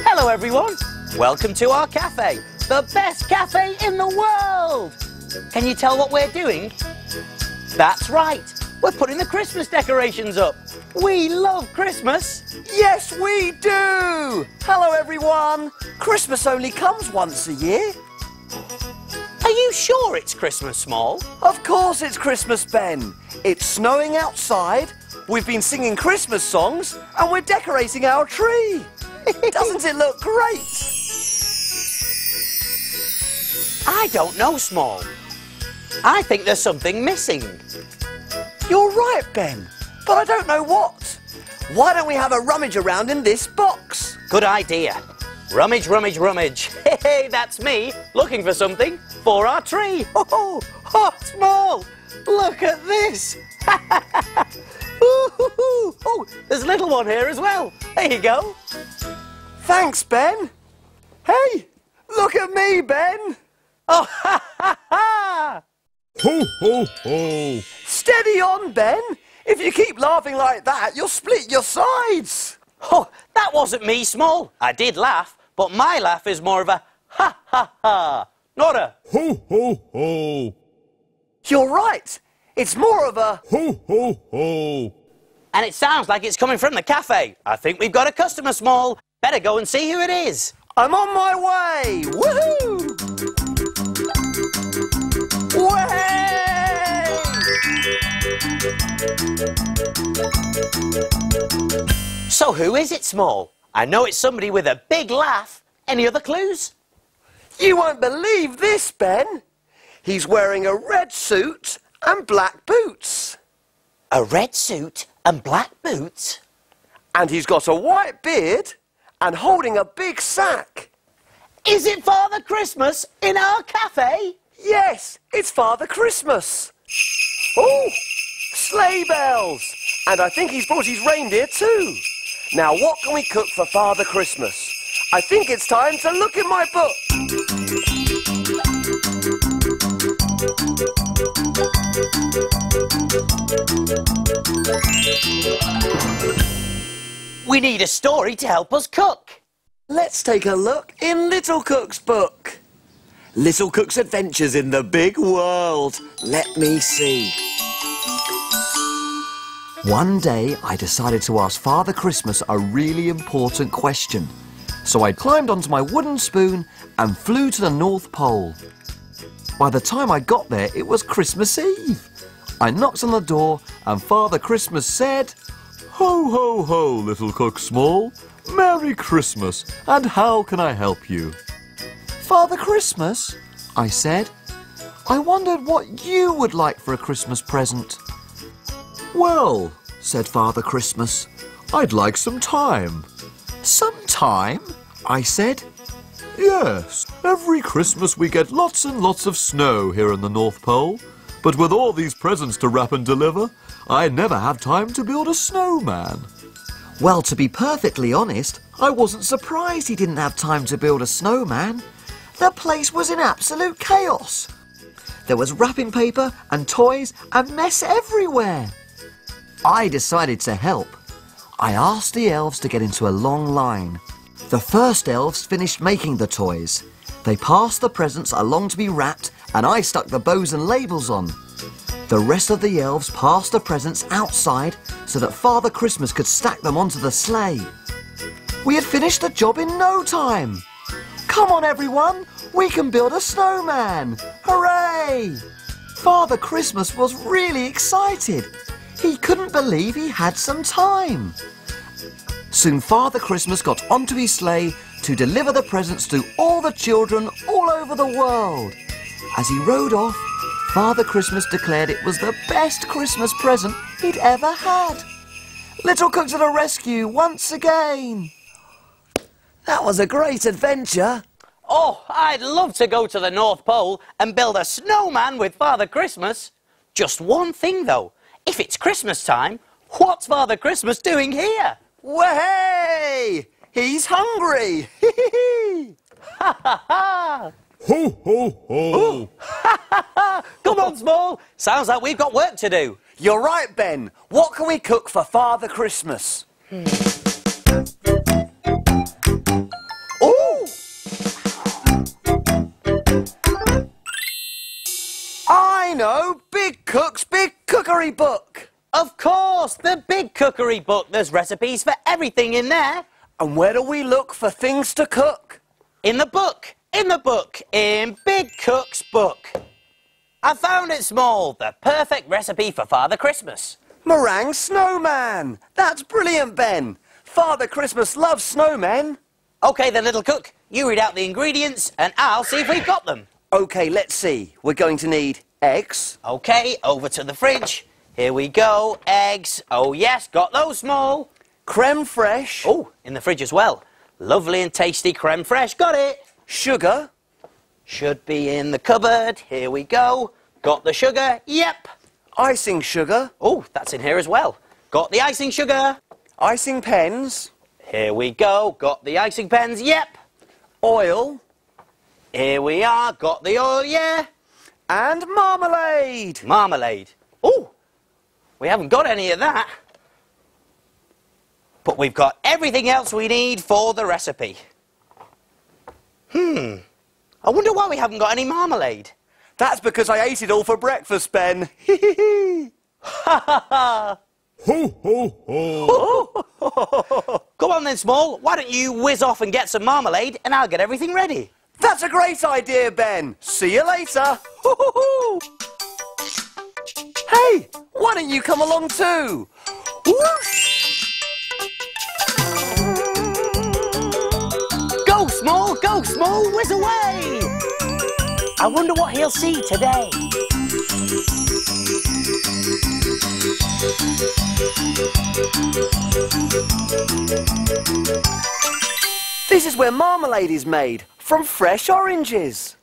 Hello everyone, welcome to our cafe, the best cafe in the world! Can you tell what we're doing? That's right, we're putting the Christmas decorations up. We love Christmas! Yes, we do! Hello everyone! Christmas only comes once a year. Are you sure it's Christmas, Small? Of course it's Christmas, Ben. It's snowing outside, we've been singing Christmas songs, and we're decorating our tree. Doesn't it look great? I don't know, Small. I think there's something missing. You're right, Ben, but I don't know what. Why don't we have a rummage around in this box? Good idea. Rummage, rummage, rummage. Hey, that's me looking for something for our tree. Oh, Small, look at this. Oh, there's a little one here as well. There you go. Thanks, Ben. Hey, look at me, Ben. Oh, ha, ha, ha. Ho, ho, ho. Steady on, Ben. If you keep laughing like that, you'll split your sides. Oh, that wasn't me, Small. I did laugh, but my laugh is more of a ha, ha, ha. Not a Ho, ho, ho. You're right. It's more of a Ho, ho, ho. And it sounds like it's coming from the cafe. I think we've got a customer, Small. Better go and see who it is. I'm on my way. Woohoo! Way! So who is it, Small? I know it's somebody with a big laugh. Any other clues? You won't believe this, Ben. He's wearing a red suit and black boots. A red suit and black boots? And he's got a white beard and holding a big sack. Is it Father Christmas in our cafe? Yes, it's Father Christmas. Oh, sleigh bells. And I think he's brought his reindeer too. Now, what can we cook for Father Christmas? I think it's time to look in my book. We need a story to help us cook. Let's take a look in Little Cook's book. Little Cook's Adventures in the Big World. Let me see. One day, I decided to ask Father Christmas a really important question. So I climbed onto my wooden spoon and flew to the North Pole. By the time I got there, it was Christmas Eve. I knocked on the door and Father Christmas said, Ho, ho, ho, Little Cook Small. Merry Christmas, and how can I help you? Father Christmas, I said, I wondered what you would like for a Christmas present. Well, said Father Christmas, I'd like some time. Some time? I said. Yes, every Christmas we get lots and lots of snow here in the North Pole. But with all these presents to wrap and deliver, I never have time to build a snowman. Well, to be perfectly honest, I wasn't surprised he didn't have time to build a snowman. The place was in absolute chaos. There was wrapping paper and toys and mess everywhere. I decided to help. I asked the elves to get into a long line. The first elves finished making the toys. They passed the presents along to be wrapped and I stuck the bows and labels on. The rest of the elves passed the presents outside so that Father Christmas could stack them onto the sleigh. We had finished the job in no time. Come on, everyone, we can build a snowman. Hooray! Father Christmas was really excited. He couldn't believe he had some time. Soon Father Christmas got onto his sleigh to deliver the presents to all the children all over the world. As he rode off, Father Christmas declared it was the best Christmas present he'd ever had. Little Cook to the rescue once again. That was a great adventure. Oh, I'd love to go to the North Pole and build a snowman with Father Christmas. Just one thing, though. If it's Christmas time, what's Father Christmas doing here? Way! He's hungry. Ha ha ha! Ho, ho, ho! Ha Come on, Small. Sounds like we've got work to do. You're right, Ben. What can we cook for Father Christmas? Ooh! I know! Big Cook's Big Cookery Book! Of course, the Big Cookery Book. There's recipes for everything in there. And where do we look for things to cook? In the book. In the book. In Big Cook's book. I found it, Small. The perfect recipe for Father Christmas. Meringue Snowman! That's brilliant, Ben. Father Christmas loves snowmen. OK, then, little cook. You read out the ingredients and I'll see if we've got them. OK, let's see. We're going to need eggs. OK, over to the fridge. Here we go. Eggs. Oh, yes, got those, Small. Creme fraiche. Oh, in the fridge as well. Lovely and tasty creme fraiche. Got it. Sugar. Should be in the cupboard. Here we go. Got the sugar. Yep. Icing sugar. Oh, that's in here as well. Got the icing sugar. Icing pens. Here we go. Got the icing pens. Yep. Oil. Here we are. Got the oil, yeah. And marmalade. Marmalade. Oh, we haven't got any of that. But we've got everything else we need for the recipe. I wonder why we haven't got any marmalade. That's because I ate it all for breakfast, Ben. Ha ha ha! Ho, ho, ho! Come on then, Small. Why don't you whiz off and get some marmalade and I'll get everything ready. That's a great idea, Ben. See you later. Hey, why don't you come along too? Whoosh! Go, Small! Go, Small! Whiz away! I wonder what he'll see today. This is where marmalade is made, from fresh oranges.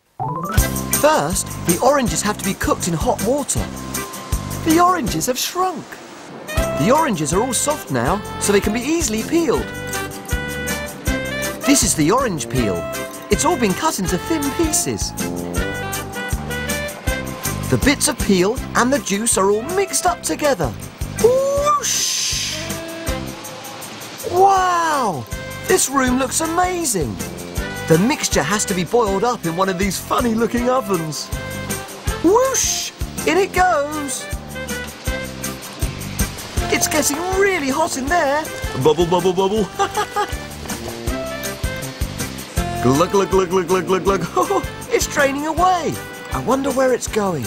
First, the oranges have to be cooked in hot water. The oranges have shrunk. The oranges are all soft now, so they can be easily peeled. This is the orange peel. It's all been cut into thin pieces. The bits of peel and the juice are all mixed up together. Whoosh! Wow! This room looks amazing. The mixture has to be boiled up in one of these funny-looking ovens. Whoosh! In it goes. It's getting really hot in there. Bubble, bubble, bubble. Glug, glug, glug, glug, glug, glug, glug. Oh, it's draining away. I wonder where it's going.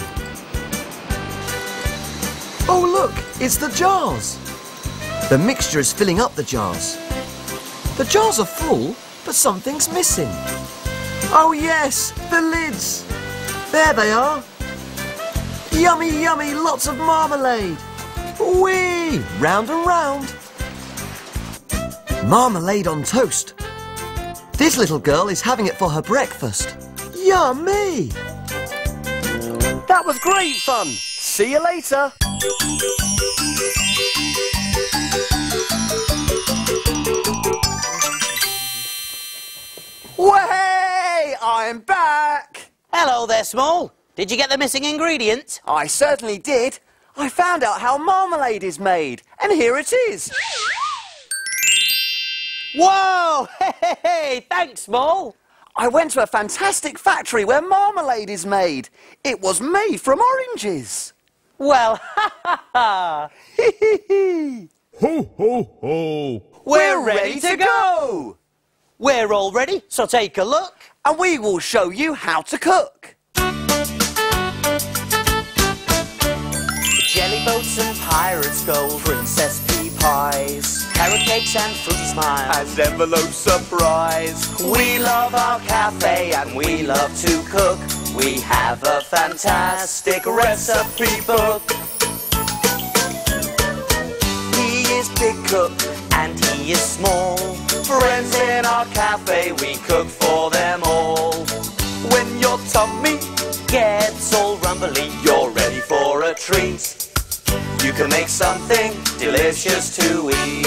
Oh, look, it's the jars. The mixture is filling up the jars. The jars are full, but something's missing. Oh, yes, the lids. There they are. Yummy, yummy, lots of marmalade. Whee! Round and round. Marmalade on toast. This little girl is having it for her breakfast. Yummy! That was great fun. See you later. Way! I'm back. Hello there, Small. Did you get the missing ingredient? I certainly did. I found out how marmalade is made, and here it is. Whoa! Hey, thanks, Small. I went to a fantastic factory where marmalade is made. It was made from oranges. Well, ha ha ha. Ho, ho, ho. We're ready to go. We're all ready, so take a look. And we will show you how to cook. Jelly boats and pirates' gold, princess pea pies, carrot cakes and fruity smiles, And envelope surprise. We love our cafe and we love to cook. We have a fantastic recipe book. He is big cook and he is small. Friends in our cafe, we cook for them all. When your tummy Gets all rumbly, you're ready for a treat. You can make something delicious to eat.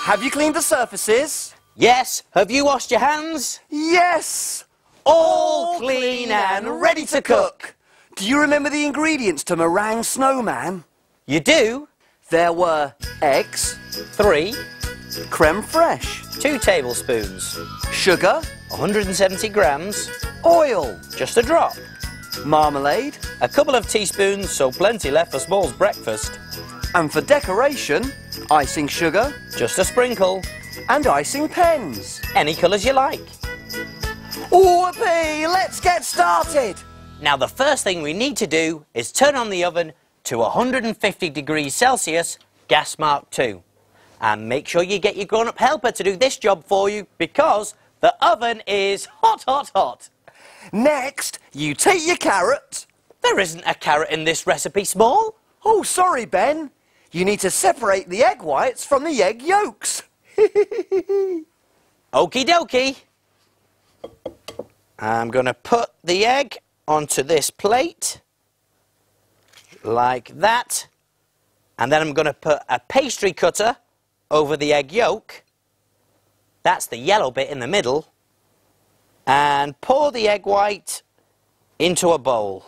Have you cleaned the surfaces? Yes, have you washed your hands? Yes! All clean and ready to cook. Do you remember the ingredients to Meringue Snowman? You do? There were eggs, 3, creme fraiche, 2 tablespoons, sugar, 170 grams, oil, just a drop, marmalade, a couple of teaspoons, so plenty left for Small's breakfast, and for decoration, icing sugar just a sprinkle, and icing pens. any colours you like. Whoopee! Let's get started! Now the first thing we need to do is turn on the oven to 150 degrees Celsius, gas mark 2. And make sure you get your grown-up helper to do this job for you because the oven is hot, hot, hot. Next, you take your carrot. There isn't a carrot in this recipe, Small. Oh, sorry, Ben. You need to separate the egg whites from the egg yolks. Okie dokie. I'm going to put the egg onto this plate, like that. And then I'm going to put a pastry cutter over the egg yolk. That's the yellow bit in the middle. And pour the egg white into a bowl.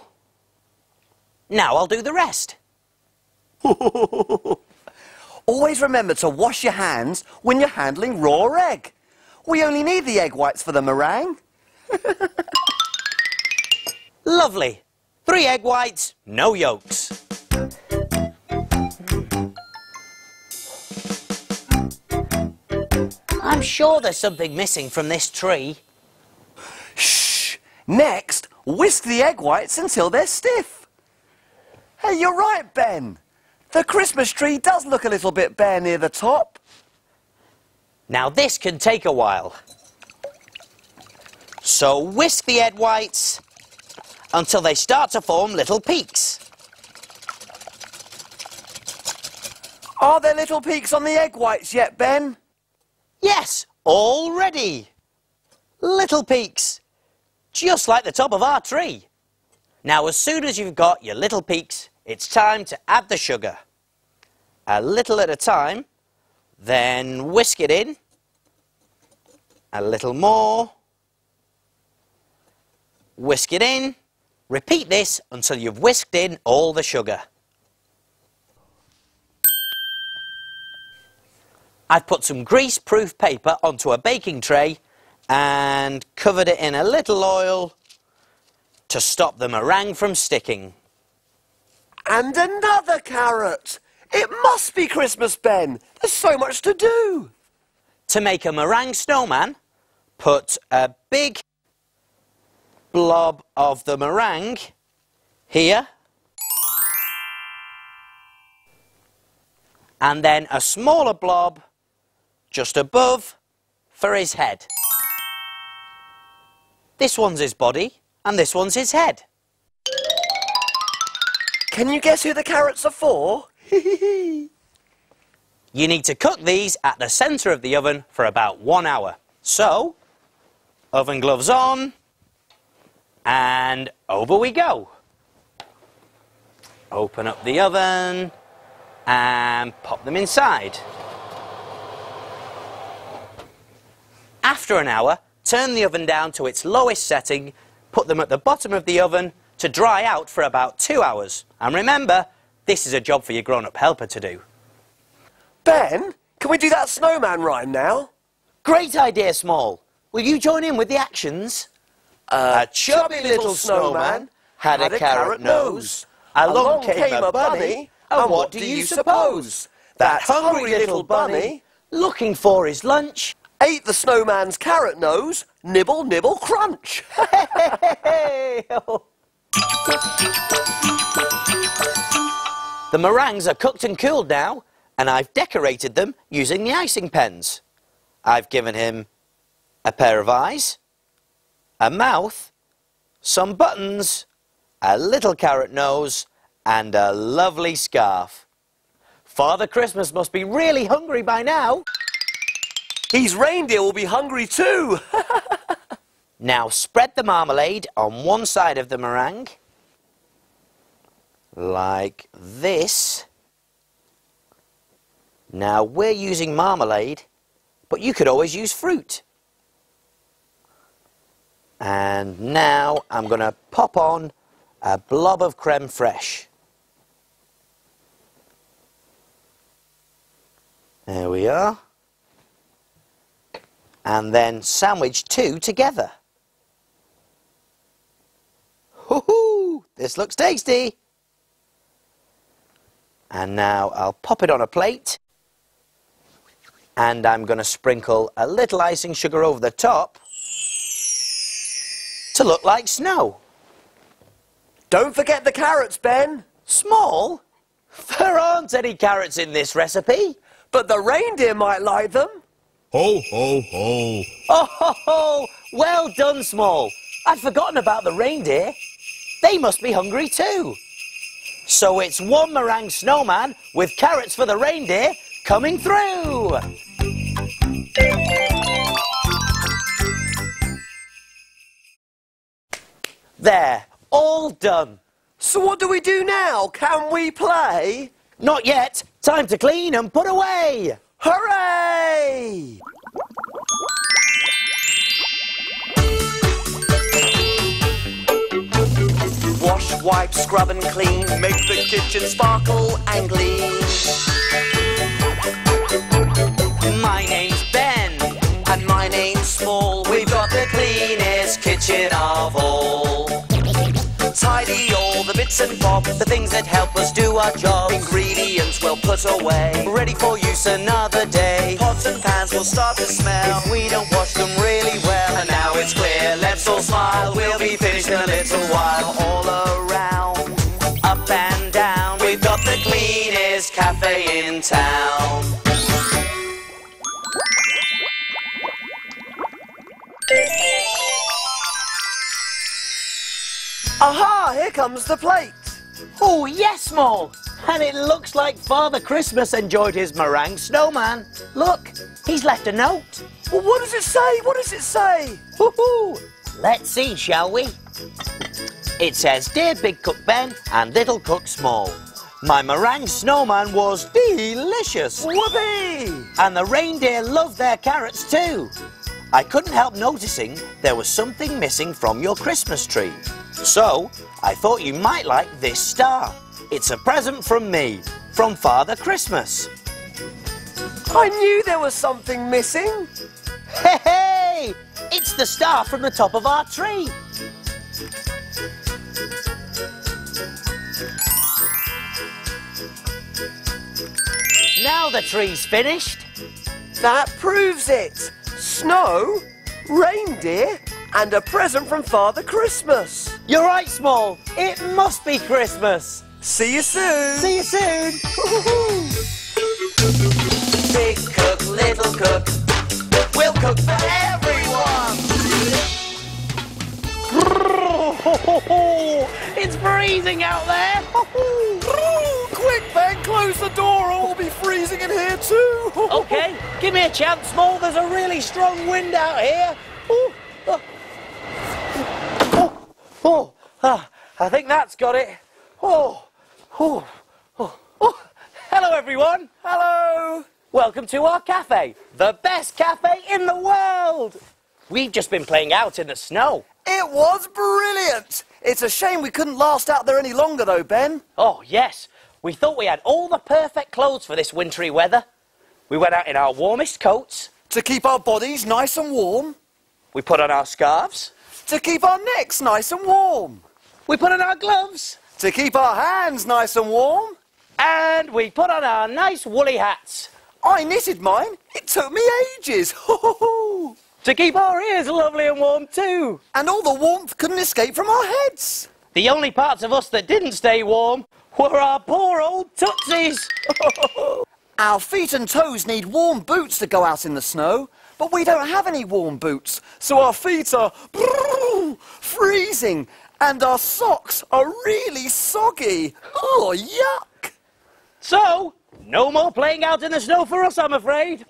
Now I'll do the rest. Always remember to wash your hands when you're handling raw egg. We only need the egg whites for the meringue. Lovely. 3 egg whites, no yolks. I'm sure there's something missing from this tree. Shh! Next, whisk the egg whites until they're stiff. Hey, you're right, Ben. The Christmas tree does look a little bit bare near the top. Now this can take a while. So whisk the egg whites until they start to form little peaks. Are there little peaks on the egg whites yet, Ben? Yes, already. Little peaks, just like the top of our tree. Now as soon as you've got your little peaks, it's time to add the sugar. A little at a time, then whisk it in. A little more. Whisk it in. Repeat this until you've whisked in all the sugar. I've put some grease-proof paper onto a baking tray and covered it in a little oil to stop the meringue from sticking. And another carrot. It must be Christmas, Ben. There's so much to do. To make a meringue snowman, put a big blob of the meringue here, and then a smaller blob just above for his head. This one's his body, and this one's his head. Can you guess who the carrots are for? You need to cook these at the centre of the oven for about 1 hour. So, oven gloves on, and over we go. Open up the oven and pop them inside. After an hour, turn the oven down to its lowest setting, put them at the bottom of the oven to dry out for about 2 hours. And remember, this is a job for your grown-up helper to do. Ben, can we do that snowman rhyme now? Great idea, Small. Will you join in with the actions? A chubby little snowman had a carrot nose. Along came a bunny, and what do you suppose? That hungry little bunny, looking for his lunch, Ate the snowman's carrot nose. Nibble, nibble, crunch. The meringues are cooked and cooled now, and I've decorated them using the icing pens. I've given him a pair of eyes, a mouth, some buttons, a little carrot nose, and a lovely scarf. Father Christmas must be really hungry by now. His reindeer will be hungry too. Now spread the marmalade on one side of the meringue, like this. Now we're using marmalade but you could always use fruit. And now I'm going to pop on a blob of creme fraiche. There we are. And then sandwich 2 together. Hoo-hoo! This looks tasty. And now I'll pop it on a plate. And I'm going to sprinkle a little icing sugar over the top to look like snow. Don't forget the carrots, Ben. Small? There aren't any carrots in this recipe. But the reindeer might like them. Ho, ho, ho. Oh, ho, ho. Well done, Small. I'd forgotten about the reindeer. They must be hungry too. So it's one meringue snowman with carrots for the reindeer coming through. There, all done. So what do we do now? Can we play? Not yet. Time to clean and put away. Hooray! Wash, wipe, scrub and clean. Make the kitchen sparkle and gleam. My name's Ben. And my name's Small. We've got the cleanest kitchen of all. Tidy all the bits and bobs, the things that help us do our jobs. Ingredients we'll put away, ready for use another day. Pots and pans will start to smell if we don't wash them really well. And now it's clear, let's all smile, we'll be finished in a little while. All around, up and down, we've got the cleanest cafe in town. Aha! Here comes the plate. Oh, yes, Small. And it looks like Father Christmas enjoyed his meringue snowman. Look, he's left a note. Well, what does it say? What does it say? Woohoo! Let's see, shall we? It says, Dear Big Cook Ben and Little Cook Small, my meringue snowman was delicious. Whoopee! And the reindeer loved their carrots too. I couldn't help noticing there was something missing from your Christmas tree. So, I thought you might like this star. It's a present from me, from Father Christmas. I knew there was something missing. Hey, hey! It's the star from the top of our tree. Now the tree's finished. That proves it. Snow, reindeer, and a present from Father Christmas. You're right, Small. It must be Christmas. See you soon. See you soon. Big cook, little cook, we'll cook for everyone. It's freezing out there. Quick, Ben, close the door or we'll be freezing in here too. Okay, give me a chance, Small. There's a really strong wind out here. I think that's got it. Hello, everyone. Hello. Welcome to our cafe, the best cafe in the world. We've just been playing out in the snow. It was brilliant. It's a shame we couldn't last out there any longer though, Ben. Oh, yes. We thought we had all the perfect clothes for this wintry weather. We went out in our warmest coats. To keep our bodies nice and warm. We put on our scarves. To keep our necks nice and warm. We put on our gloves. To keep our hands nice and warm. And we put on our nice woolly hats. I knitted mine. It took me ages. To keep our ears lovely and warm too. And all the warmth couldn't escape from our heads. The only parts of us that didn't stay warm were our poor old tootsies. Our feet and toes need warm boots to go out in the snow, but we don't have any warm boots, so our feet are freezing and our socks are really soggy. Oh, yuck! So, no more playing out in the snow for us, I'm afraid.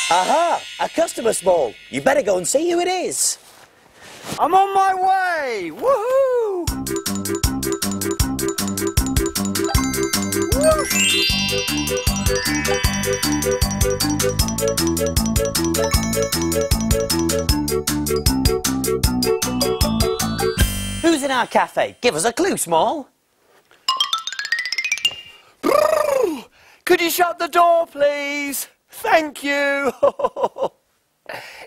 Aha! A customer, Small. You better go and see who it is. I'm on my way! Woohoo! Whoosh! Who's in our cafe? Give us a clue, Small. Could you shut the door, please? Thank you.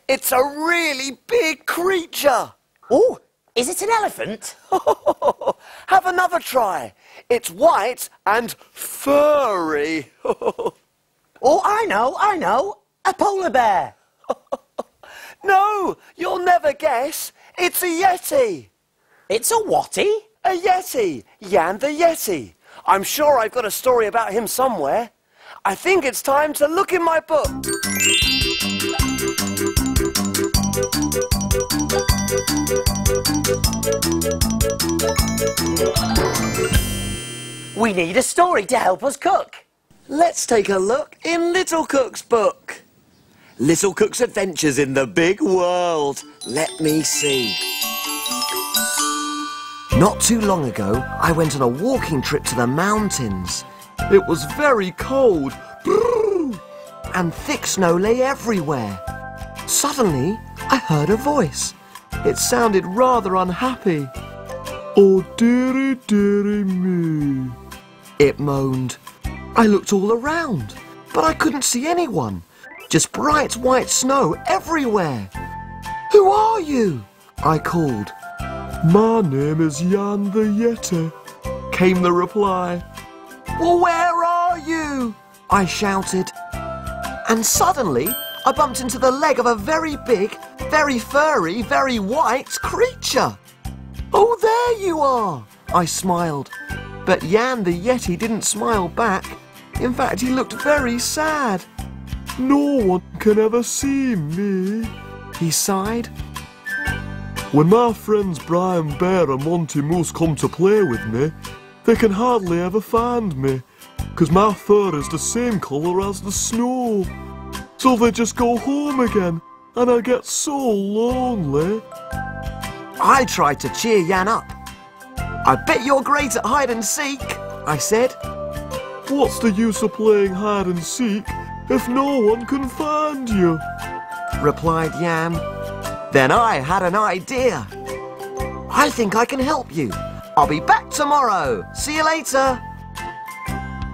It's a really big creature. Oh, is it an elephant? Have another try. It's white and furry. Oh, I know. A polar bear. No, you'll never guess. It's a Yeti. It's a whatty? A Yeti. Yan the Yeti. I'm sure I've got a story about him somewhere. I think it's time to look in my book. We need a story to help us cook. Let's take a look in Little Cook's book. Little Cook's Adventures in the Big World. Let me see. Not too long ago, I went on a walking trip to the mountains. It was very cold. And thick snow lay everywhere. Suddenly, I heard a voice. It sounded rather unhappy. Oh, dearie, dearie me. It moaned. I looked all around, but I couldn't see anyone. Just bright white snow everywhere. Who are you? I called. My name is Yan the Yeti, came the reply. Well, where are you? I shouted. And suddenly, I bumped into the leg of a very big, very furry, very white creature. Oh, there you are, I smiled. But Yan the Yeti didn't smile back. In fact, he looked very sad. No one can ever see me, he sighed. When my friends Brian Bear and Monty Moose come to play with me, they can hardly ever find me, 'cause my fur is the same colour as the snow. So they just go home again, and I get so lonely. I tried to cheer Yan up. I bet you're great at hide and seek, I said. What's the use of playing hide and seek if no one can find you? Replied Yan. Then I had an idea. I think I can help you. I'll be back tomorrow. See you later.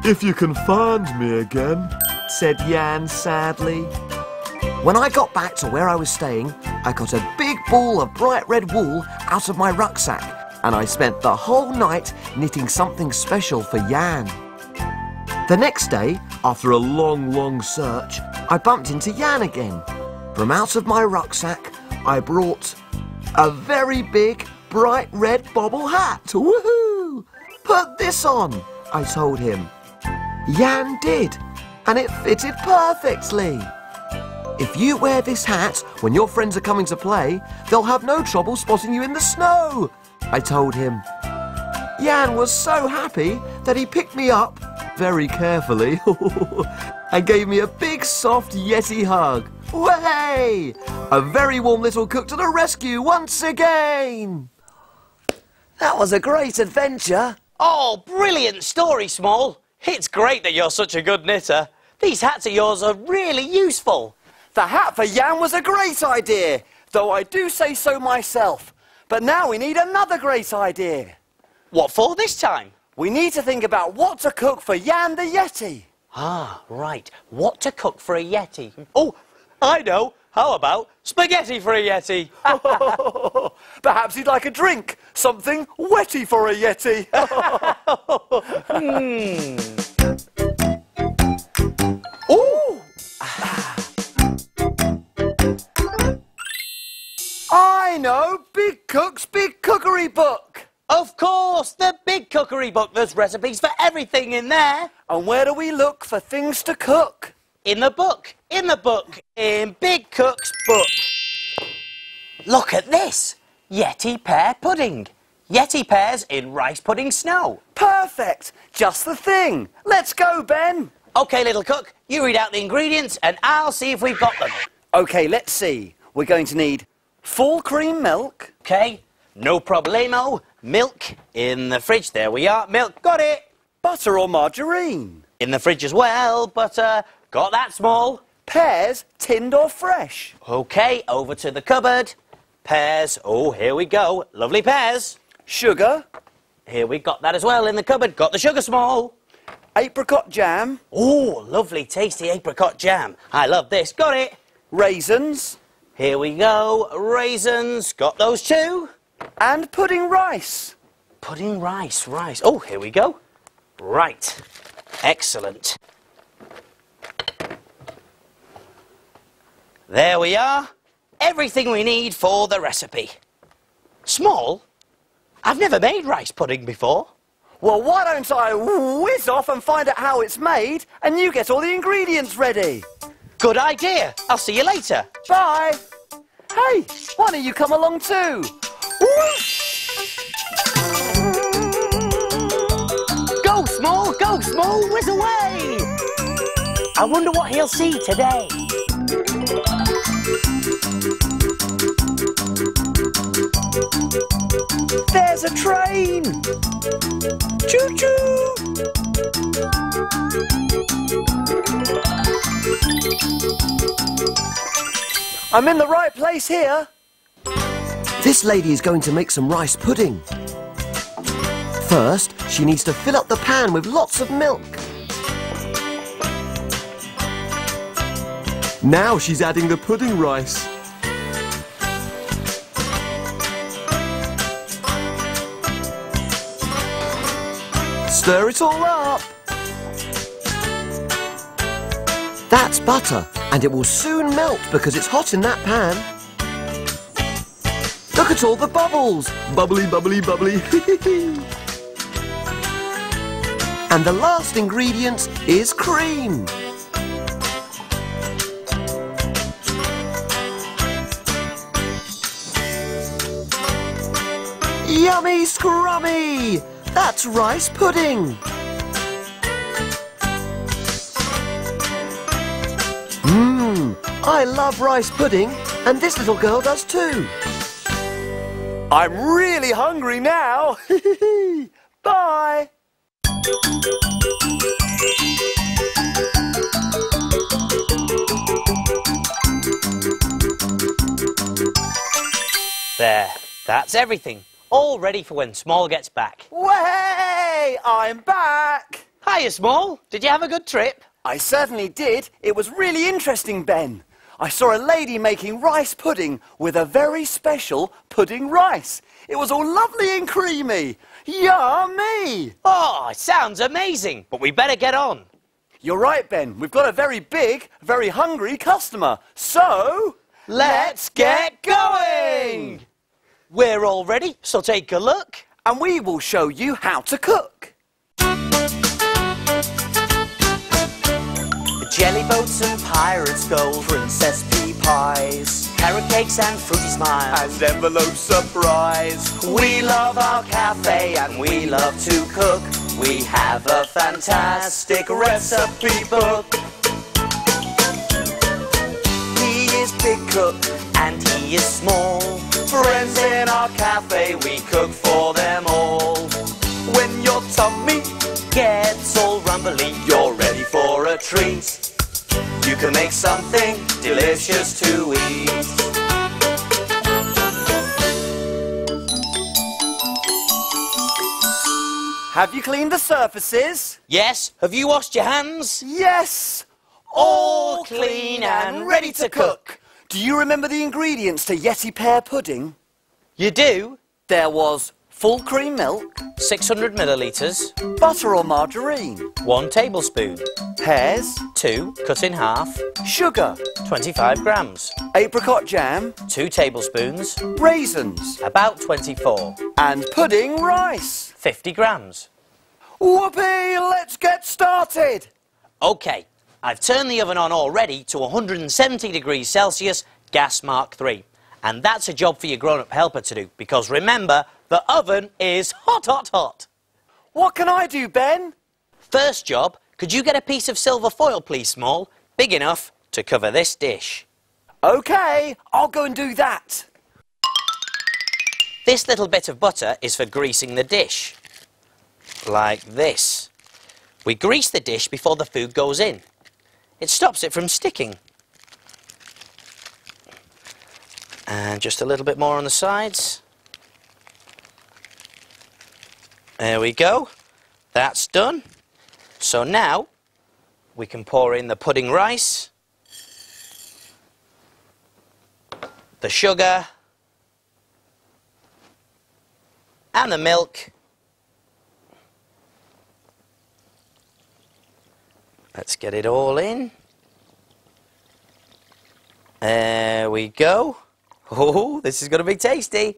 If you can find me again, said Yan sadly. When I got back to where I was staying, I got a big ball of bright red wool out of my rucksack, and I spent the whole night knitting something special for Yan. The next day, after a long search, I bumped into Yan again. From out of my rucksack, I brought a very big, bright red bobble hat. Woohoo! Put this on, I told him. Yan did, and it fitted perfectly. If you wear this hat when your friends are coming to play, they'll have no trouble spotting you in the snow, I told him. Yan was so happy that he picked me up very carefully and gave me a big soft Yeti hug. Way! A very warm little cook to the rescue once again! That was a great adventure. Oh, brilliant story, Small. It's great that you're such a good knitter. These hats of yours are really useful. The hat for Yan was a great idea, though I do say so myself. But now we need another great idea. What for this time? We need to think about what to cook for Yan the Yeti. Ah, right. What to cook for a Yeti? Oh, I know. How about spaghetti for a Yeti? Perhaps he'd like a drink. Something wetty for a Yeti. Ooh! I know! Big Cook's Big Cookery Book! Of course, the big cookery book. There's recipes for everything in there. And where do we look for things to cook? In the book. In the book. In Big Cook's book. Look at this. Yeti Pear Pudding. Yeti pears in rice pudding snow. Perfect! Just the thing. Let's go, Ben. OK, little cook, you read out the ingredients and I'll see if we've got them. OK, let's see. We're going to need full cream milk. OK, no problemo. Milk in the fridge. There we are. Milk. Got it. Butter or margarine. In the fridge as well. Butter. Got that, Small. Pears, tinned or fresh? OK, over to the cupboard. Pears. Oh, here we go. Lovely pears. Sugar? Here we got that as well in the cupboard. Got the sugar, Small. Apricot jam? Oh, lovely, tasty apricot jam. I love this. Got it. Raisins? Here we go. Raisins. Got those too. And pudding rice? Pudding rice. Oh, here we go. Right. Excellent. There we are. Everything we need for the recipe. Small, I've never made rice pudding before. Well, why don't I whiz off and find out how it's made, and you get all the ingredients ready? Good idea. I'll see you later. Bye. Hey, why don't you come along too? Go, Small, whiz away. I wonder what he'll see today. There's a train! Choo-choo! I'm in the right place here. This lady is going to make some rice pudding. First, she needs to fill up the pan with lots of milk. Now she's adding the pudding rice. Stir it all up. That's butter, and it will soon melt because it's hot in that pan. Look at all the bubbles. Bubbly, bubbly, bubbly. And the last ingredient is cream. Yummy scrummy! That's rice pudding. I love rice pudding, and this little girl does too. I'm really hungry now. Bye. There. That's everything. All ready for when Small gets back. Way! I'm back. Hiya, Small. Did you have a good trip? I certainly did. It was really interesting, Ben. I saw a lady making rice pudding with a very special pudding rice. It was all lovely and creamy. Yummy! Oh, it sounds amazing. But we better get on. You're right, Ben. We've got a very big, very hungry customer. So, let's get going! We're all ready, so take a look. And we will show you how to cook. Jelly boats and pirates' gold, princess pea pies, carrot cakes and fruity smiles, And envelope surprise. We love our cafe and we love to cook. We have a fantastic recipe book. He is big cook and he is small. Friends in our cafe, we cook for them all. When your tummy gets all rumbly, you're ready for a treat. You can make something delicious to eat. Have you cleaned the surfaces? Yes, have you washed your hands? Yes! All clean and ready to cook. Do you remember the ingredients to Yeti Pear Pudding? You do? There was full cream milk, 600 millilitres, butter or margarine, 1 tablespoon, pears, 2 cut in half, sugar, 25 grams, apricot jam, 2 tablespoons, raisins, about 24, and pudding rice. 50 grams. Whoopee! Let's get started! OK, I've turned the oven on already to 170 degrees Celsius, gas mark 3. And that's a job for your grown-up helper to do, because remember, the oven is hot, hot, hot. What can I do, Ben? First job, could you get a piece of silver foil, please, Small? Big enough to cover this dish. OK, I'll go and do that. This little bit of butter is for greasing the dish. Like this. We grease the dish before the food goes in. it stops it from sticking. And just a little bit more on the sides. There we go. That's done. So now we can pour in the pudding rice, the sugar, and the milk. Let's get it all in. There we go. Oh, this is going to be tasty.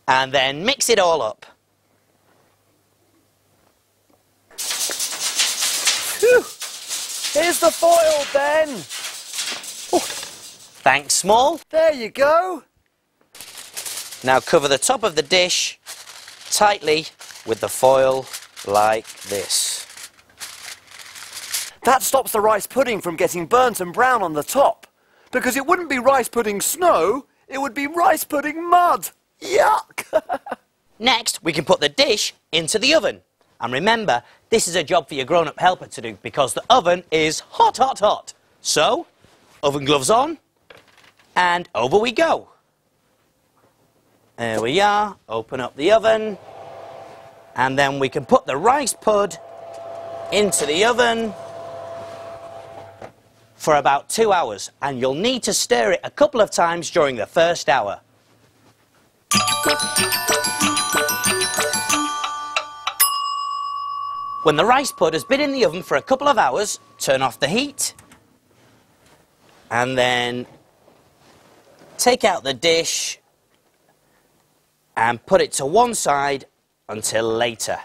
And then mix it all up. Phew. Here's the foil, Ben. Oh, thanks, Small. There you go. Now cover the top of the dish tightly with the foil like this. That stops the rice pudding from getting burnt and brown on the top. Because it wouldn't be rice pudding snow, it would be rice pudding mud. Yuck! Next, we can put the dish into the oven. And remember, this is a job for your grown-up helper to do because the oven is hot, hot, hot. So, oven gloves on, and over we go. There we are. Open up the oven. And then we can put the rice pud into the oven for about 2 hours. And you'll need to stir it a couple of times during the first hour. When the rice pud has been in the oven for a couple of hours, turn off the heat. And then take out the dish and put it to one side until later.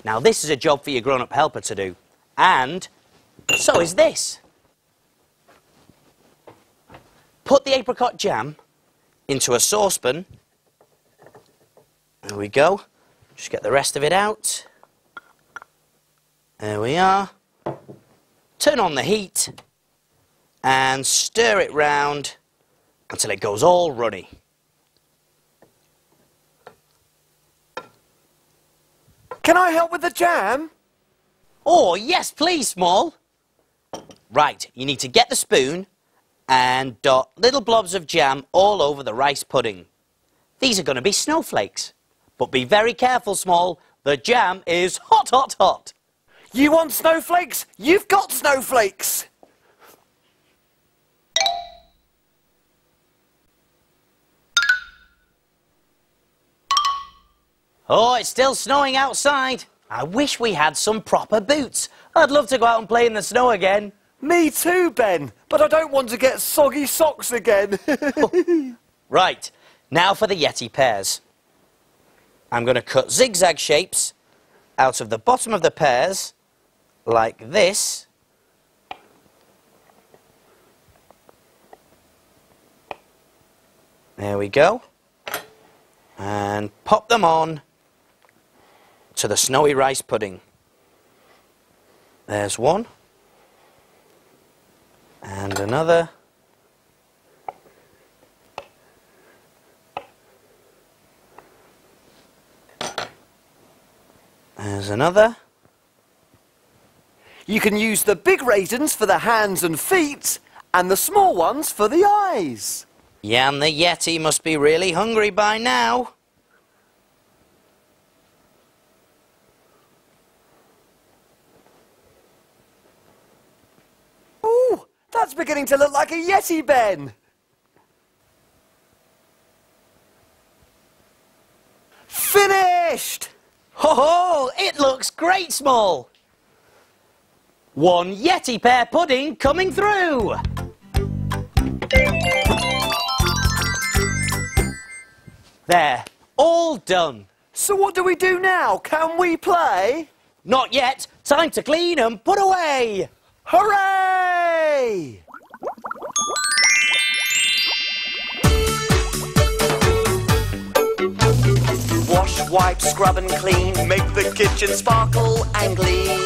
Now this is a job for your grown-up helper to do, and so is this. Put the apricot jam into a saucepan. There we go. Just get the rest of it out. There we are. Turn on the heat and stir it round until it goes all runny. Can I help with the jam? Oh, yes, please, Small. Right, you need to get the spoon and dot little blobs of jam all over the rice pudding. These are going to be snowflakes. But be very careful, Small. The jam is hot, hot, hot. You want snowflakes? You've got snowflakes. Oh, it's still snowing outside. I wish we had some proper boots. I'd love to go out and play in the snow again. Me too, Ben. But I don't want to get soggy socks again. Right, now for the Yeti pears. I'm going to cut zigzag shapes out of the bottom of the pears, like this. There we go. And pop them on to the snowy rice pudding. There's one. And another. There's another. You can use the big raisins for the hands and feet, and the small ones for the eyes. Yeah, and the Yeti must be really hungry by now. Ooh, that's beginning to look like a Yeti, Ben. Finished! Ho ho! It looks great, Small! One Yeti Pear Pudding coming through! There, all done. So what do we do now? Can we play? Not yet. Time to clean and put away. Hooray! Wash, wipe, scrub and clean, make the kitchen sparkle and gleam.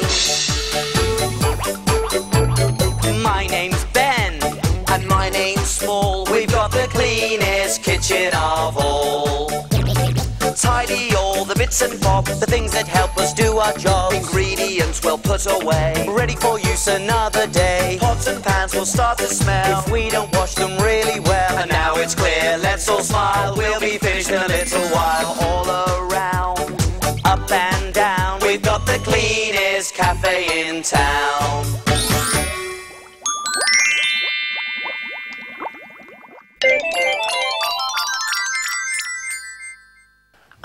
My name's Ben, and my name's Small. We've got the cleanest kitchen of all. Tidy all the bits bits and bobs, the things that help us do our job. Ingredients we'll put away, ready for use another day. Pots and pans will start to smell if we don't wash them really well. And now it's clear, let's all smile, we'll be finished in a little while. All around, up and down, we've got the cleanest cafe in town.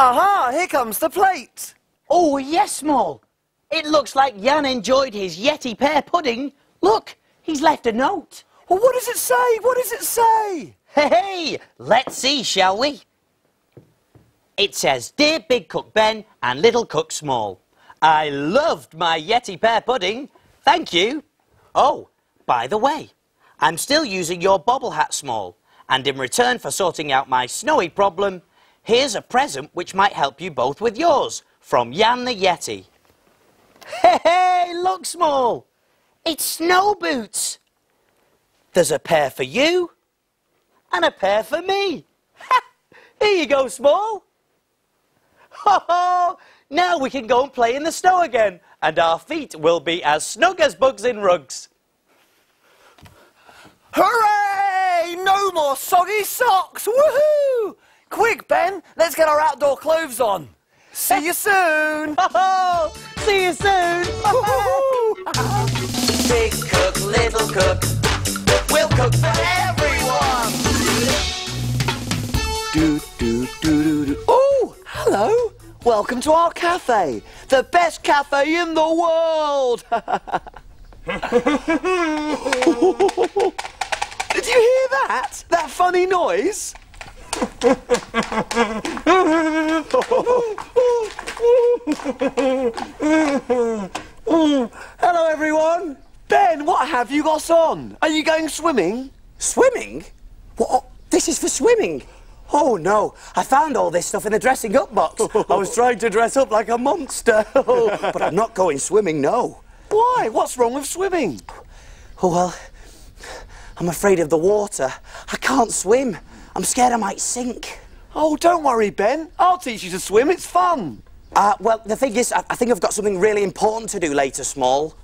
Aha, here comes the plate. Oh, yes, Small. It looks like Jan enjoyed his Yeti Pear Pudding. Look, he's left a note. Well, what does it say? What does it say? Hey, let's see, shall we? It says, Dear Big Cook Ben and Little Cook Small, I loved my Yeti Pear Pudding. Thank you. Oh, by the way, I'm still using your bobble hat, Small, and in return for sorting out my snowy problem, here's a present which might help you both with yours, from Jan the Yeti. Hey, look, Small. It's snow boots. There's a pair for you and a pair for me. Here you go, Small. Ho ho! Now we can go and play in the snow again, and our feet will be as snug as bugs in rugs. Hooray! No more soggy socks! Woohoo! Quick, Ben, let's get our outdoor clothes on. See you soon! Ho-ho! See you soon! Big cook, little cook, we'll cook for everyone! Do, do, do, do, do. Oh, hello! Welcome to our cafe, the best cafe in the world! Did you hear that? That funny noise? Hello, everyone. Ben, what have you got on? Are you going swimming? Swimming? What? This is for swimming? Oh, no. I found all this stuff in the dressing up box. I was trying to dress up like a monster. But I'm not going swimming, no. Why? What's wrong with swimming? Oh, well, I'm afraid of the water. I can't swim. I'm scared I might sink. Oh, don't worry, Ben. I'll teach you to swim. It's fun. Well, the thing is, I think I've got something really important to do later, Small.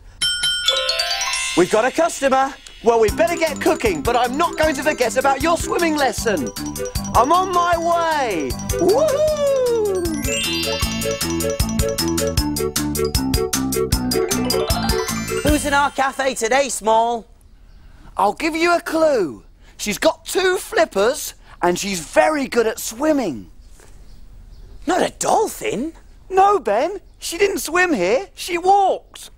We've got a customer. Well, we better get cooking, but I'm not going to forget about your swimming lesson. I'm on my way. Woohoo! Who's in our cafe today, Small? I'll give you a clue. She's got 2 flippers, and she's very good at swimming. Not a dolphin. No, Ben. She didn't swim here. She walked.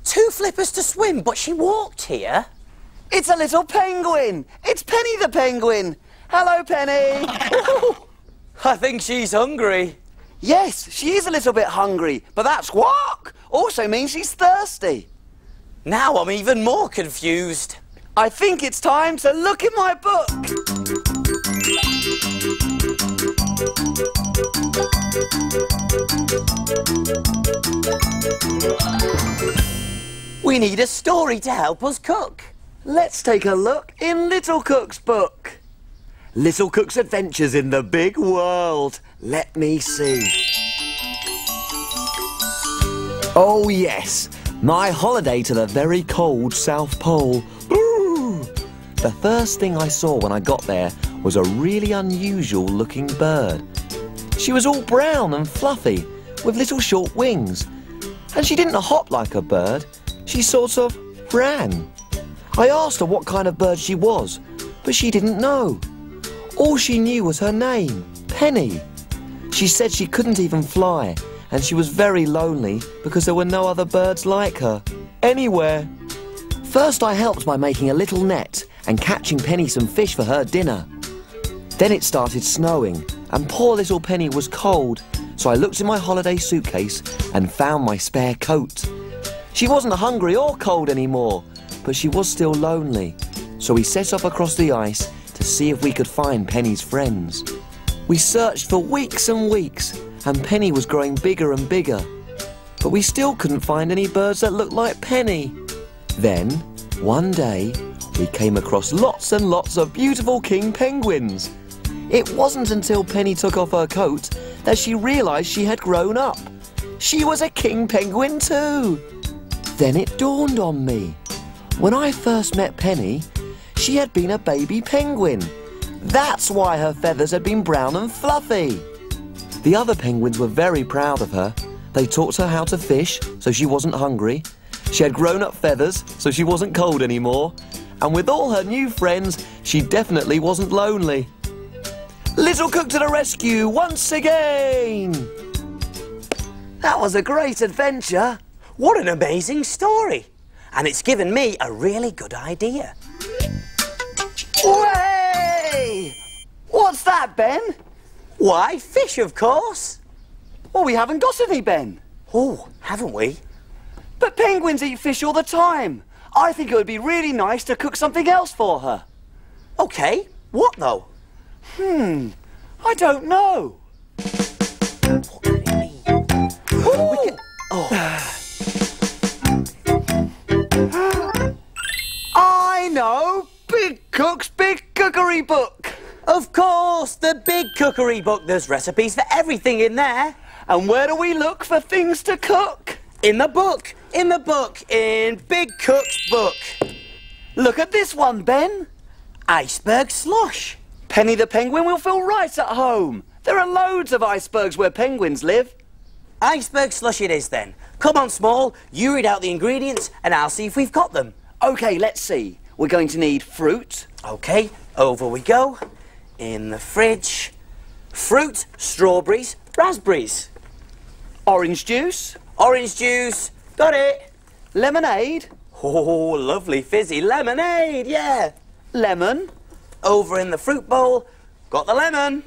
2 flippers to swim, but she walked here. It's a little penguin. It's Penny the penguin. Hello, Penny. I think she's hungry. Yes, she is a little bit hungry, but that squawk also means she's thirsty. Now I'm even more confused. I think it's time to look in my book. We need a story to help us cook. Let's take a look in Little Cook's book. Little Cook's Adventures in the Big World. Let me see. Oh, yes. My holiday to the very cold South Pole. Ooh. The first thing I saw when I got there was a really unusual looking bird. She was all brown and fluffy with little short wings. And she didn't hop like a bird. She sort of ran. I asked her what kind of bird she was, but she didn't know. All she knew was her name, Penny. She said she couldn't even fly, and she was very lonely because there were no other birds like her, anywhere. First I helped by making a little net and catching Penny some fish for her dinner. Then it started snowing, and poor little Penny was cold, so I looked in my holiday suitcase and found my spare coat. She wasn't hungry or cold anymore, but she was still lonely, so we set off across the ice to see if we could find Penny's friends. We searched for weeks and weeks, and Penny was growing bigger and bigger, but we still couldn't find any birds that looked like Penny. Then, one day, we came across lots and lots of beautiful king penguins. It wasn't until Penny took off her coat as she realised she had grown up. She was a king penguin too. Then it dawned on me. When I first met Penny, she had been a baby penguin. That's why her feathers had been brown and fluffy. The other penguins were very proud of her. They taught her how to fish, so she wasn't hungry. She had grown-up feathers, so she wasn't cold anymore. And with all her new friends, she definitely wasn't lonely. Little Cook to the rescue once again! That was a great adventure. What an amazing story. And it's given me a really good idea. Way! What's that, Ben? Why, fish, of course. Well, we haven't got any, Ben. Oh, haven't we? But penguins eat fish all the time. I think it would be really nice to cook something else for her. OK, what though? I don't know. What could it be? I know! Big Cook's Big Cookery Book. Of course, the Big Cookery Book. There's recipes for everything in there. And where do we look for things to cook? In the book. In the book. In Big Cook's book. Look at this one, Ben. Iceberg Slush. Penny the penguin will feel right at home. There are loads of icebergs where penguins live. Iceberg Slush it is then. Come on, Small. You read out the ingredients and I'll see if we've got them. OK, let's see. We're going to need fruit. OK, over we go. In the fridge. Fruit, strawberries, raspberries. Orange juice. Orange juice. Got it. Lemonade. Oh, lovely fizzy lemonade, yeah. Lemon. Over in the fruit bowl. Got the lemon.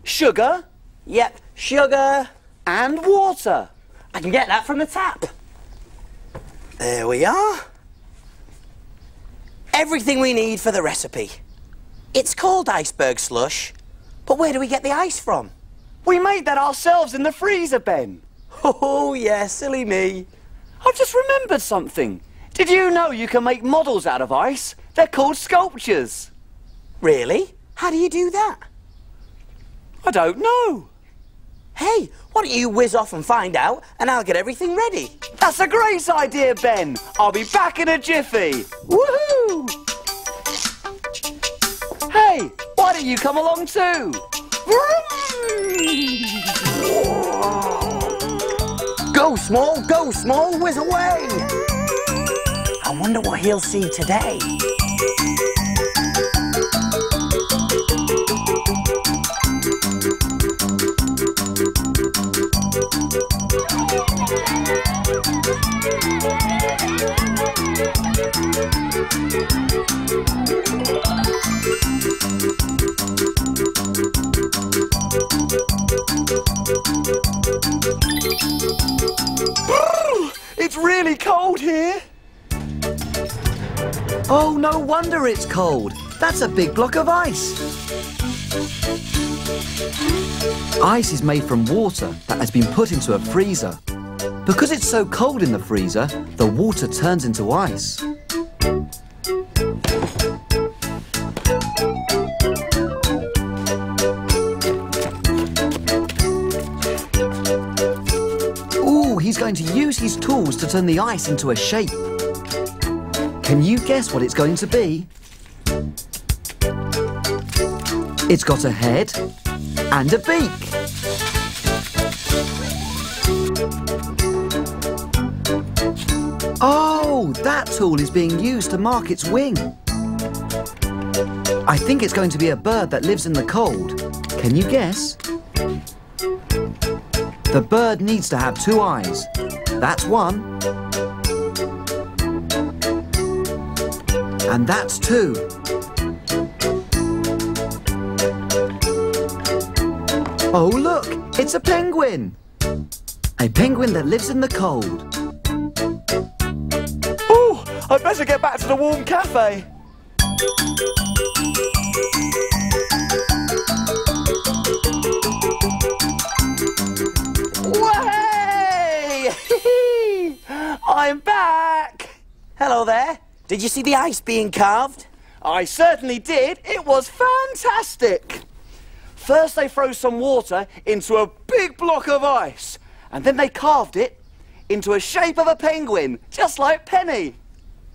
Sugar. Yep, sugar. And water. I can get that from the tap. There we are. Everything we need for the recipe. It's called Iceberg Slush, but where do we get the ice from? We made that ourselves in the freezer, Ben. Oh, yeah, silly me. I've just remembered something. Did you know you can make models out of ice? They're called sculptures. Really? How do you do that? I don't know. Hey, why don't you whiz off and find out, and I'll get everything ready. That's a great idea, Ben. I'll be back in a jiffy. Woohoo! Hey, why don't you come along too? Go, Small, whiz away. I wonder what he'll see today. It's really cold here. Oh, no wonder it's cold. That's a big block of ice. Ice is made from water that has been put into a freezer. Because it's so cold in the freezer, the water turns into ice. Ooh, he's going to use his tools to turn the ice into a shape. Can you guess what it's going to be? It's got a head and a beak. Oh, that tool is being used to mark its wing. I think it's going to be a bird that lives in the cold. Can you guess? The bird needs to have 2 eyes. That's 1. And that's 2. Oh, look! It's a penguin! A penguin that lives in the cold. Oh, I'd better get back to the warm cafe. Way! I'm back! Hello there. Did you see the ice being carved? I certainly did. It was fantastic. First they froze some water into a big block of ice, and then they carved it into a shape of a penguin, just like Penny.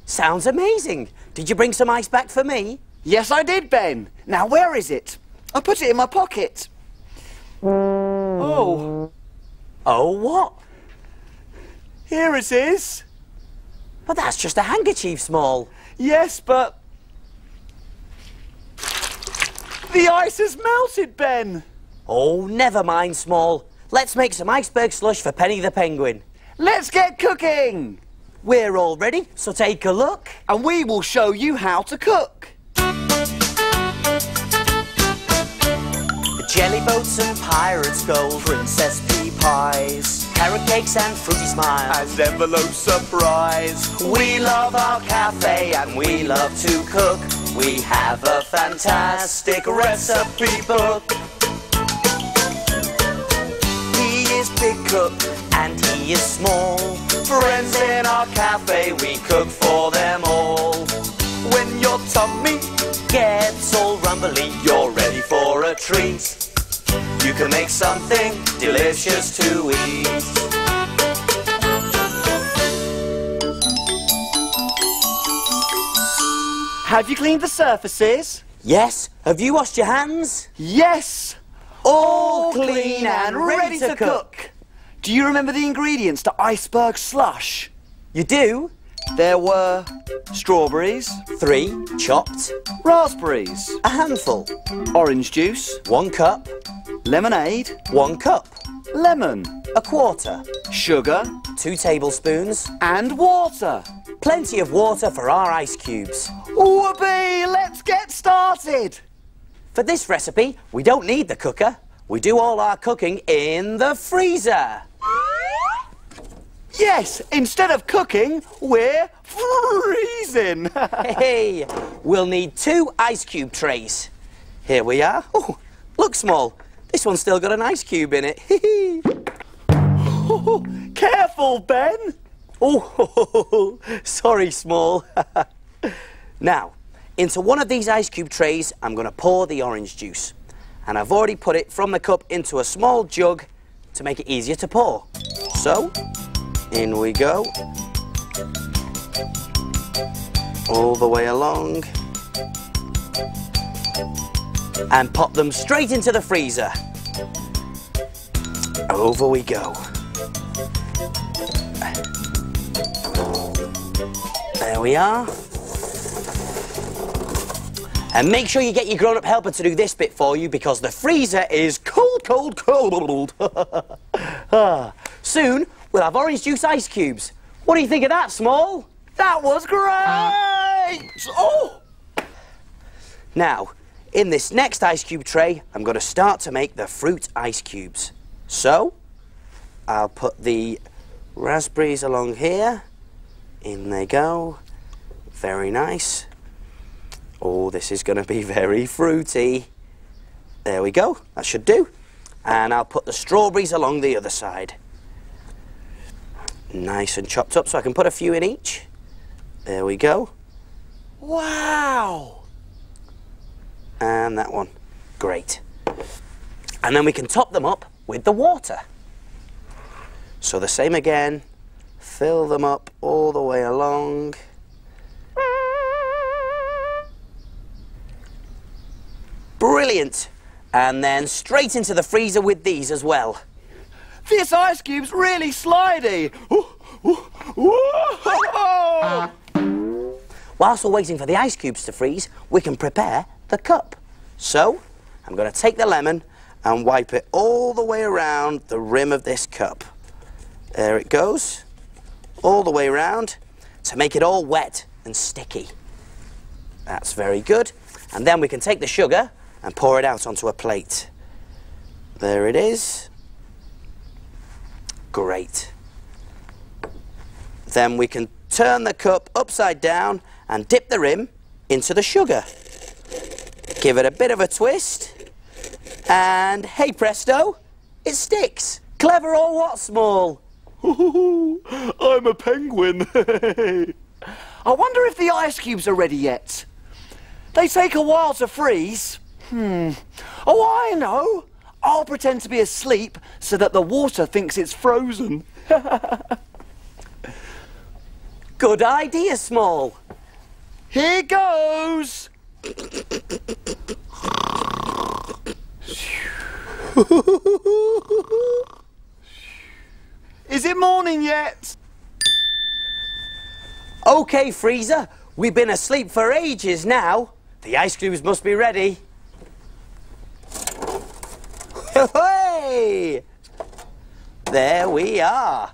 Sounds amazing. Did you bring some ice back for me? Yes, I did, Ben. Now, where is it? I put it in my pocket. Oh. Oh, what? Here it is. But that's just a handkerchief, Small. Yes, but the ice has melted, Ben. Oh, never mind, Small. Let's make some iceberg slush for Penny the penguin. Let's get cooking. We're all ready, so take a look. And we will show you how to cook. Jelly boats and pirates' gold, princess pea pies, carrot cakes and fruity smiles, As envelope surprise. We love our cafe and we love to cook. We have a fantastic recipe book. He is big cook and he is small. Friends in our cafe, we cook for them all. When your tummy gets all rumbly, you're ready for a treat. You can make something delicious to eat. Have you cleaned the surfaces? Yes, have you washed your hands? Yes. All clean and ready to cook. Do you remember the ingredients to Iceberg Slush? You do? There were strawberries, 3 chopped, raspberries, a handful, orange juice, 1 cup, lemonade, 1 cup, lemon, a quarter, sugar, 2 tablespoons, and water. plenty of water for our ice cubes. Whoopee! Let's get started! For this recipe, we don't need the cooker. We do all our cooking in the freezer. Yes, instead of cooking, we're freezing. Hey, we'll need 2 ice cube trays. Here we are. Oh, look, Small. This one's still got an ice cube in it. Careful, Ben. Oh, sorry, Small. Now, into one of these ice cube trays, I'm going to pour the orange juice. And I've already put it from the cup into a small jug to make it easier to pour. So, in we go. All the way along. And pop them straight into the freezer. Over we go. There we are. And make sure you get your grown-up helper to do this bit for you because the freezer is cold, cold, cold. Soon, we'll have orange juice ice cubes. What do you think of that, Small? That was great! Oh! Now, in this next ice cube tray, I'm going to start to make the fruit ice cubes. So, I'll put the raspberries along here. In they go. Very nice. Oh, this is going to be very fruity. There we go. That should do. And I'll put the strawberries along the other side. Nice and chopped up, so I can put a few in each. There we go. Wow! And that one. Great. And then we can top them up with the water. So the same again. Fill them up all the way along. Brilliant. And then straight into the freezer with these as well. This ice cube's really slidey. Whilst we're waiting for the ice cubes to freeze, we can prepare the cup. So, I'm going to take the lemon and wipe it all the way around the rim of this cup. There it goes. All the way around to make it all wet and sticky. That's very good. And then we can take the sugar and pour it out onto a plate. There it is. Great. Then we can turn the cup upside down and dip the rim into the sugar. Give it a bit of a twist. And hey presto, it sticks. Clever or what, Small? I'm a penguin. I wonder if the ice cubes are ready yet. They take a while to freeze. Oh, I know. I'll pretend to be asleep so that the water thinks it's frozen. Good idea, Small. Here goes. Is it morning yet? OK, Freezer. We've been asleep for ages now. The ice cubes must be ready. Hey! There we are.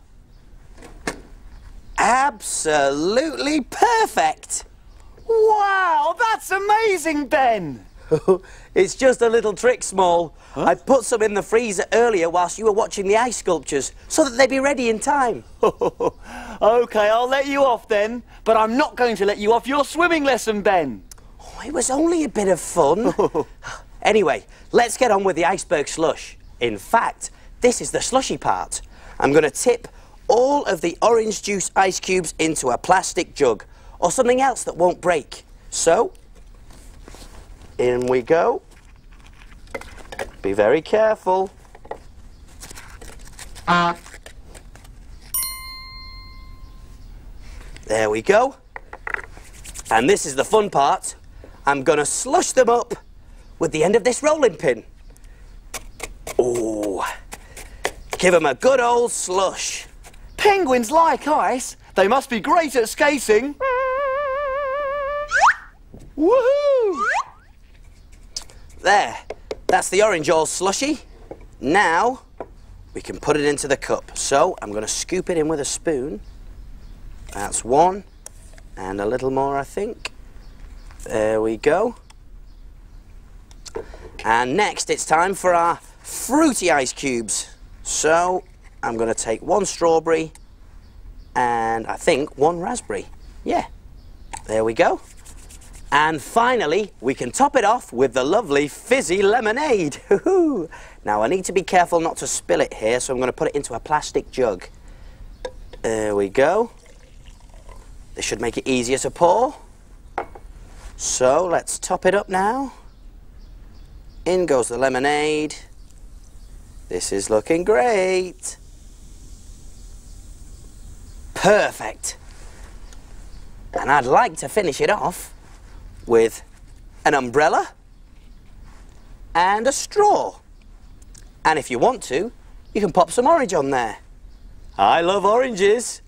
Absolutely perfect. Wow, that's amazing, Ben. It's just a little trick, Small. Huh? I put some in the freezer earlier whilst you were watching the ice sculptures so that they'd be ready in time. OK, I'll let you off then. But I'm not going to let you off your swimming lesson, Ben. Oh, it was only a bit of fun. Anyway, let's get on with the iceberg slush. In fact, this is the slushy part. I'm going to tip all of the orange juice ice cubes into a plastic jug or something else that won't break. So, in we go. Be very careful. There we go. And this is the fun part. I'm going to slush them up with the end of this rolling pin. Ooh. Give them a good old slush. Penguins like ice. They must be great at skating. Woohoo! There. That's the orange all slushy. Now, we can put it into the cup. So, I'm going to scoop it in with a spoon. That's one. And a little more, I think. There we go. And next, it's time for our fruity ice cubes. So, I'm going to take one strawberry and I think one raspberry. Yeah, there we go. And finally, we can top it off with the lovely fizzy lemonade. Now, I need to be careful not to spill it here, so I'm going to put it into a plastic jug. There we go. This should make it easier to pour. So, let's top it up now. In goes the lemonade. This is looking great. Perfect. And I'd like to finish it off with an umbrella and a straw. And if you want to, you can pop some orange on there. I love oranges.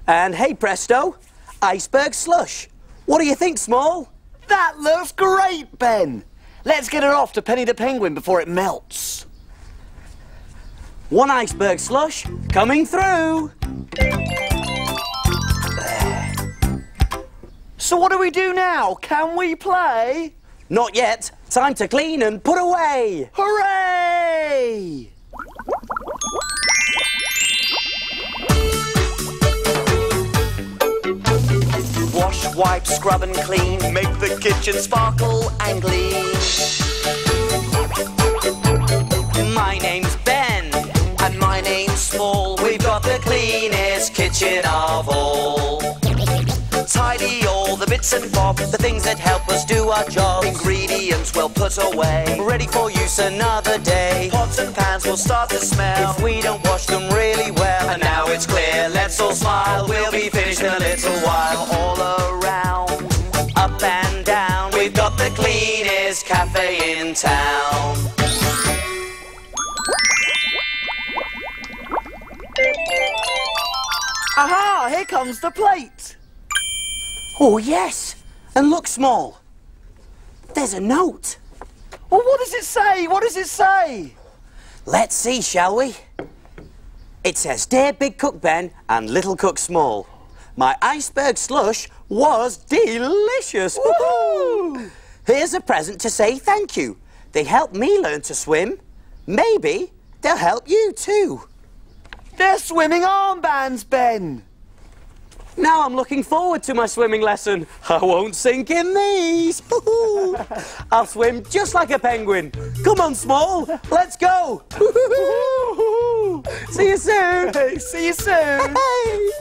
And hey presto, iceberg slush. What do you think, Small? That looks great, Ben. Let's get it off to Penny the Penguin before it melts. One iceberg slush coming through. There. So what do we do now? Can we play? Not yet. Time to clean and put away. Hooray! Wash, wipe, scrub and clean. Make the kitchen sparkle and gleam. My name's Ben. And my name's Small. We've got the cleanest kitchen of all. Tidy all the bits and bobs, the things that help us do our job. Ingredients we'll put away, ready for use another day. Pots and pans will start to smell if we don't wash them really well. And now it's clear, let's all smile. We'll be finished in a little while. All around, up and down, we've got the cleanest cafe in town. Aha! Here comes the plate. Oh, yes. And look, Small. There's a note. Well, what does it say? What does it say? Let's see, shall we? It says, Dear Big Cook Ben and Little Cook Small, my iceberg slush was delicious. Woohoo! Here's a present to say thank you. They helped me learn to swim. Maybe they'll help you too. They're swimming armbands, Ben. Now I'm looking forward to my swimming lesson. I won't sink in these. I'll swim just like a penguin. Come on, Small, let's go. See you soon. See you soon. Hey.